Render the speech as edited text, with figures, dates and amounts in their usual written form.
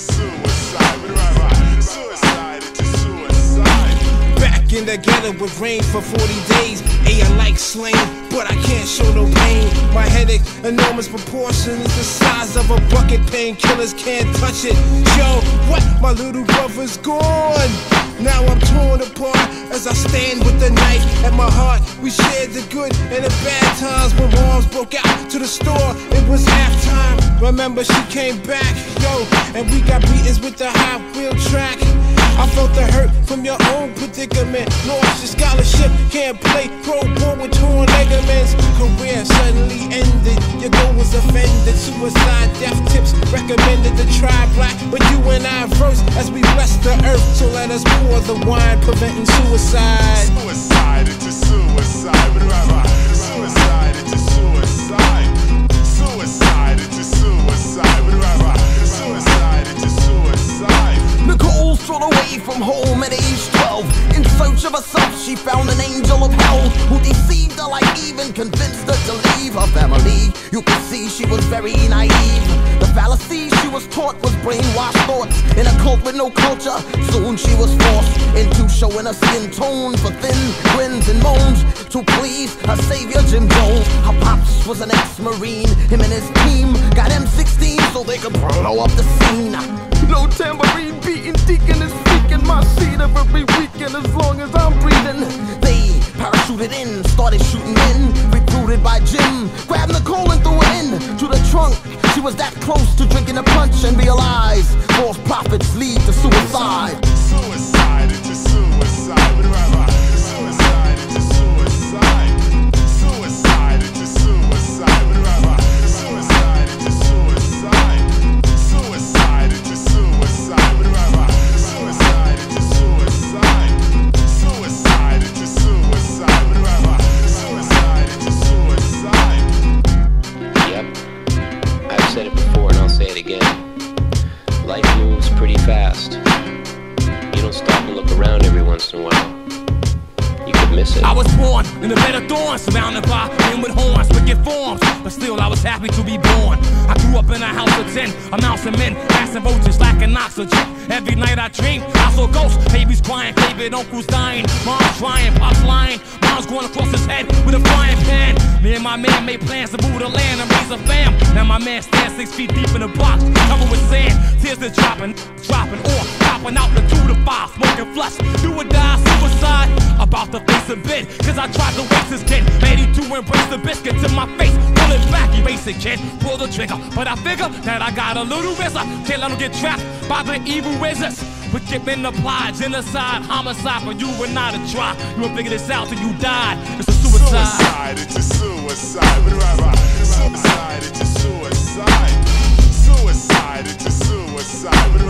suicide. Suicide into suicide. Back in the ghetto with rain for 40 days. I like slang, but I can't show no pain. My headache, enormous proportions, the size of a bucket. Painkillers can't touch it. Yo, what? My little brother's gone. Now I'm torn apart as I stand with the knife at my heart. We shared the good and the bad times when moms broke out to the store. It was halftime. Remember she came back, yo, and we got beatings with the hot wheel track. I felt the hurt from your own predicament. Lost your scholarship, can't play pro ball with torn ligaments. Career suddenly ended, your goal was offended. Suicide, death tips recommended to try black. But you and I verse as we bless the earth. So let us pour the wine, preventing suicide. Suicide into suicide. Suicide into suicide. Suicide into suicide. Suicide into suicide. Nicole strode away from home at age 12. In search of herself, she found an angel of hell who deceived her like Eve and convinced her to leave her family. You could see she was very naive. The fallacy she was taught was brainwashed thoughts in a cult with no culture. Soon she was forced into showing her skin tone for thin grins and moans to please her savior Jim Jones. Her pops was an ex-marine. Him and his team got M16 so they could blow up the scene. No tambourine beating, deacon is freaking my seat every weekend as long as I'm breathing. They parachuted in, started shooting men, recruited by Jim. Grabbed Nicole and threw her in to the trunk. She was that close to drinking a punch and realized false prophets lead to suicide. Suicide into suicide. Suicide into suicide. Suicide into suicide. Suicide into suicide. Suicide into suicide. Suicide into suicide. Suicide into suicide. Suicide into suicide. Yep, I've said it before and I'll say it again. Life moves pretty fast. You don't stop and look around every once in a while. You could miss it. I was born in a bed of thorns, surrounded by men with horns, wicked forms, but still I was happy to be born. I grew up in a house of 10, a mouse of men, passing roaches, lacking oxygen. Every night I dream, I saw ghosts, babies crying, favorite uncles dying, mom's trying, pops lying, mom's going across his head with a frying pan. Me and my man made plans to move the land and raise a fam. Now my man stands 6 feet deep in a box, covered with sand, tears are dropping, or popping out the 2 to 5, smoking flush, do or die, suicide. About to face a bid, cause I tried to waste his kid. Ready to embrace the biscuit to my face. Pull it back, erase it, kid. Pull the trigger. But I figure that I got a little risk. Can't let him get trapped by the evil wizards. Wicked men applied, genocide, homicide for you and I to try. You will figure this out till you died. It's a suicide. Suicide into suicide. Suicide into suicide. Suicide into suicide.